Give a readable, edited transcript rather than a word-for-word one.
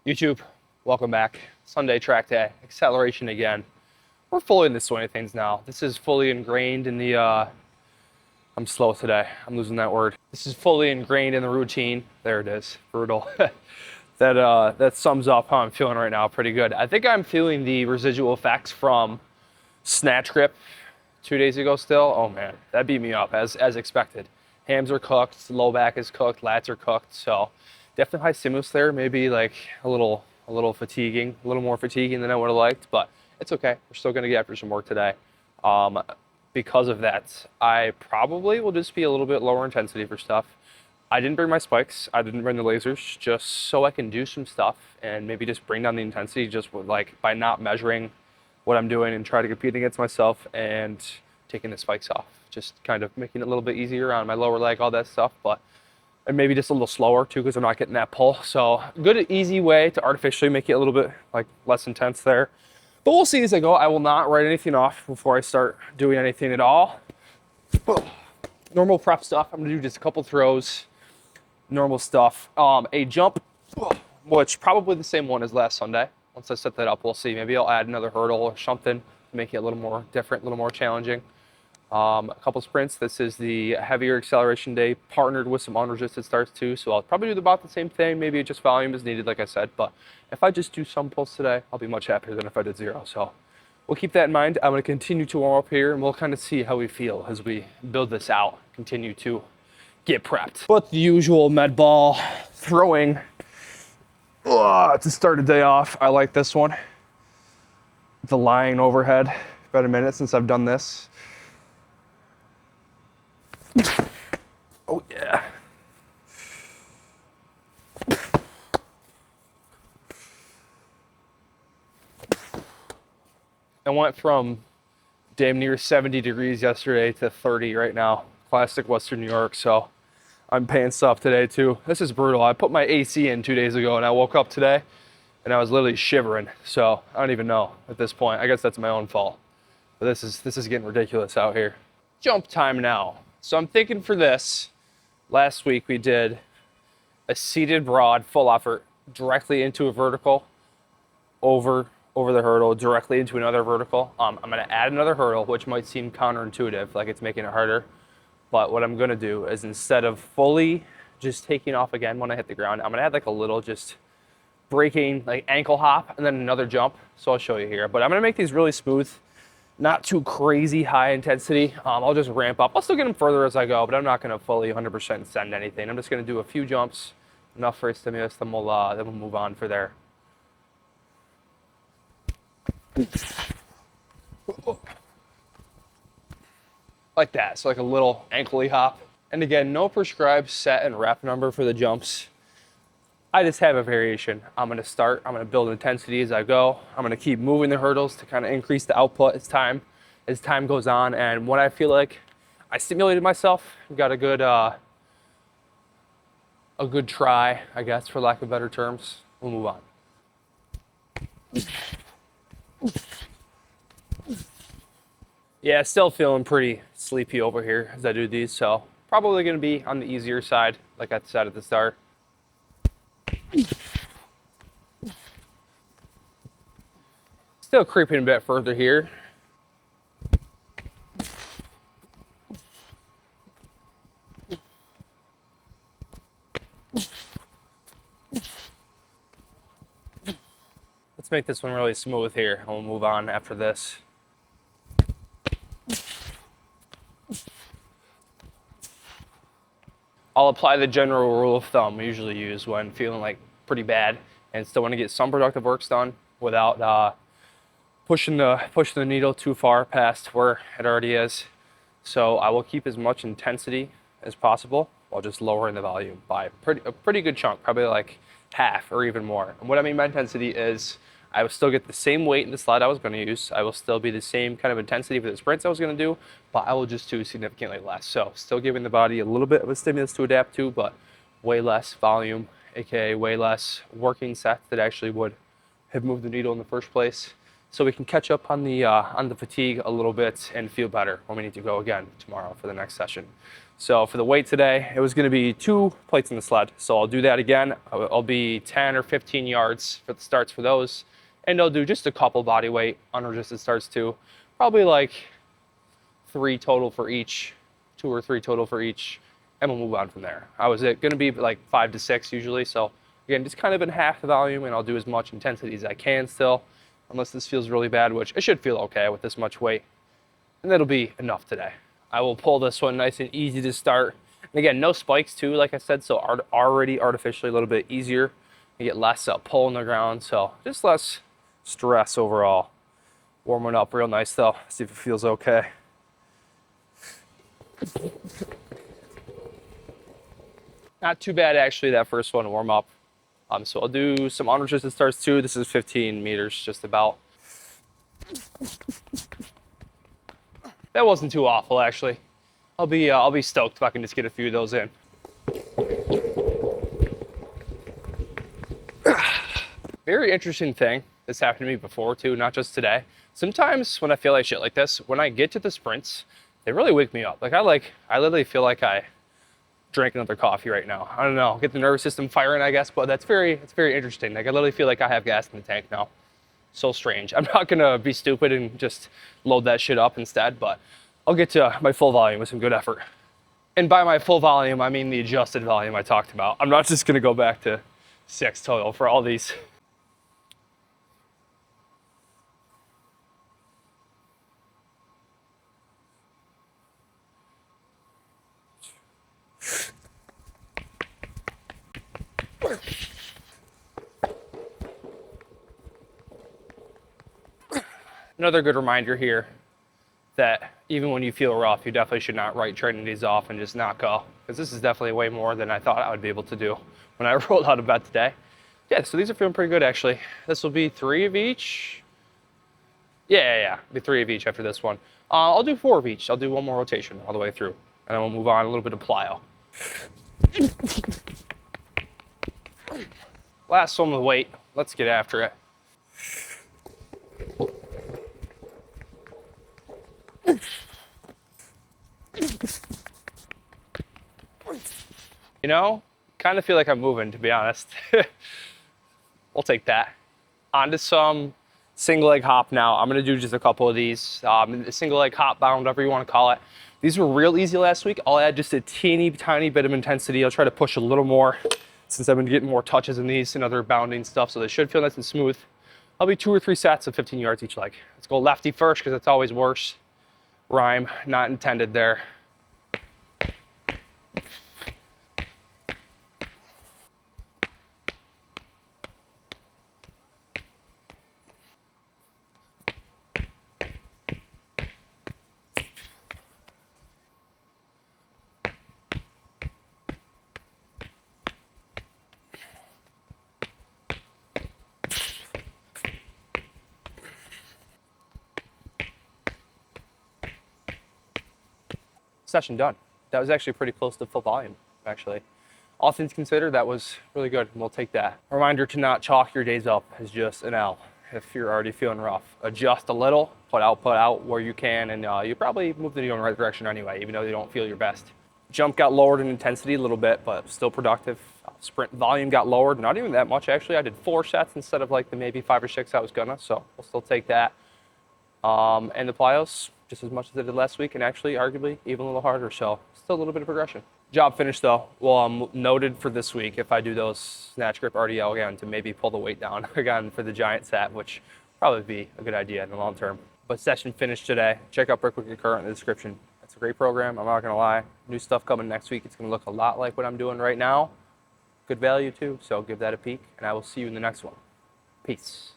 YouTube, welcome back. Sunday track day, acceleration again. We're fully in the swing of things now. This is fully ingrained in the, I'm slow today. I'm losing that word. This is fully ingrained in the routine. There it is, brutal. That sums up how I'm feeling right now pretty good. I think I'm feeling the residual effects from snatch grip 2 days ago still. Oh man, that beat me up as expected. Hams are cooked, low back is cooked, lats are cooked. So definitely high stimulus there. Maybe like a little fatiguing, a little more fatiguing than I would have liked, but it's okay. We're still gonna get after some work today. Um, because of that, I probably will just be a little bit lower intensity for stuff. I didn't bring my spikes. I didn't bring the lasers just so I can do some stuff and maybe just bring down the intensity just with, like, by not measuring what I'm doing and try to compete against myself and taking the spikes off. Just kind of making it a little bit easier on my lower leg, all that stuff. But and maybe just a little slower too because I'm not getting that pull. So good, easy way to artificially make it a little bit like less intense there. But we'll see as I go. I will not write anything off before I start doing anything at all. Normal prep stuff. I'm gonna do just a couple throws. Normal stuff. A jump, which probably the same one as last Sunday. Once I set that up, we'll see. Maybe I'll add another hurdle or something to make it a little more different, a little more challenging. A couple sprints. This is the heavier acceleration day, partnered with some unresisted starts too. So I'll probably do about the same thing. Maybe just volume is needed, like I said. But if I just do some pulls today, I'll be much happier than if I did zero. So we'll keep that in mind. I'm going to continue to warm up here, and we'll kind of see how we feel as we build this out. Continue to get prepped. But the usual med ball throwing to start a day off. I like this one. The lying overhead. About a minute since I've done this. Oh yeah. I went from damn near 70 degrees yesterday to 30 right now. Classic Western New York, so I'm pantsed up today too. This is brutal. I put my AC in 2 days ago and I woke up today and I was literally shivering. So I don't even know at this point. I guess that's my own fault. But this is getting ridiculous out here. Jump time now. So I'm thinking for this, last week we did a seated broad full effort directly into a vertical, over the hurdle, directly into another vertical. I'm gonna add another hurdle, which might seem counterintuitive, like it's making it harder. But what I'm gonna do is instead of fully just taking off again when I hit the ground, I'm gonna add like a little just breaking like ankle hop and then another jump. So I'll show you here. But I'm gonna make these really smooth, not too crazy high intensity. I'll just ramp up. I'll still get them further as I go, but I'm not gonna fully 100% send anything. I'm just gonna do a few jumps, enough for a stimulus, then we'll move on for there. Like that, so like a little ankle hop. And again, no prescribed set and rep number for the jumps. I just have a variation. I'm gonna build intensity as I go. I'm gonna keep moving the hurdles to kind of increase the output as time goes on. And when I feel like I stimulated myself, got a good try, I guess, for lack of better terms, we'll move on. Yeah, still feeling pretty sleepy over here as I do these, so probably gonna be on the easier side, like I said at the start. Still creeping a bit further here. Let's make this one really smooth here, and we'll move on after this. I'll apply the general rule of thumb we usually use when feeling like pretty bad and still want to get some productive works done without pushing the needle too far past where it already is. So I will keep as much intensity as possible while just lowering the volume by a pretty good chunk, probably like half or even more. And what I mean by intensity is I will still get the same weight in the sled I was going to use. I will still be the same kind of intensity for the sprints I was going to do, but I will just do significantly less. So still giving the body a little bit of a stimulus to adapt to, but way less volume, aka way less working sets that actually would have moved the needle in the first place. So we can catch up on the fatigue a little bit and feel better when we need to go again tomorrow for the next session. So for the weight today, it was going to be 2 plates in the sled. So I'll do that again. I'll be 10 or 15 yards for the starts for those. And I'll do just a couple body weight unresisted starts too. Probably like 3 total for each, 2 or 3 total for each. And we'll move on from there. I was going to be like 5 to 6 usually. So again, just kind of in half the volume, and I'll do as much intensity as I can still, unless this feels really bad, which it should feel okay with this much weight. And that'll be enough today. I will pull this one nice and easy to start. And again, no spikes too, like I said, so already artificially a little bit easier. You get less pull in the ground, so just less stress overall. Warming up real nice though, see if it feels okay. Not too bad actually, that first one to warm up. So I'll do some unresisted starts too. This is 15 meters, just about. That wasn't too awful actually. I'll be stoked if I can just get a few of those in. Very interesting thing that's happened to me before too, not just today. Sometimes when I feel like shit like this, when I get to the sprints, they really wake me up. I literally feel like I drank another coffee right now. I don't know, get the nervous system firing, I guess, but it's very interesting. Like I literally feel like I have gas in the tank now. So strange. I'm not gonna be stupid and just load that shit up instead, but I'll get to my full volume with some good effort. And by my full volume, I mean the adjusted volume I talked about. I'm not just gonna go back to 6 total for all these. Another good reminder here that even when you feel rough, you definitely should not write training days off and just not go, because this is definitely way more than I thought I would be able to do when I rolled out of bed today. Yeah, so these are feeling pretty good actually. This will be 3 of each. Yeah, be 3 of each after this one. I'll do 4 of each. I'll do one more rotation all the way through, and then we'll move on a little bit of plyo. Last one with weight. Let's get after it. You know, kind of feel like I'm moving, to be honest. We'll take that. On to some single leg hop now. I'm gonna do just a couple of these. Single leg hop bound, whatever you wanna call it. These were real easy last week. I'll add just a teeny tiny bit of intensity. I'll try to push a little more since I've been getting more touches in these and other bounding stuff, so they should feel nice and smooth. I'll be 2 or 3 sets of 15 yards each leg. Let's go lefty first, because it's always worse. Rhyme, not intended there. Session done. That was actually pretty close to full volume, actually. All things considered, that was really good, and we'll take that. A reminder to not chalk your days up as just an L if you're already feeling rough. Adjust a little, put out where you can, and you probably move the needle in the right direction anyway, even though you don't feel your best. Jump got lowered in intensity a little bit, but still productive. Sprint volume got lowered, not even that much actually. I did 4 sets instead of like the maybe 5 or 6 I was gonna, so we'll still take that. And the plyos, just as much as I did last week, and actually arguably even a little harder, so still a little bit of progression. Job finished though. Well, I'm noted for this week if I do those snatch grip RDL again to maybe pull the weight down again for the giant set, which probably be a good idea in the long term. But session finished today. Check out Brick Wicked Current in the description. It's a great program, I'm not gonna lie. New stuff coming next week. It's gonna look a lot like what I'm doing right now. Good value too, so give that a peek, and I will see you in the next one. Peace.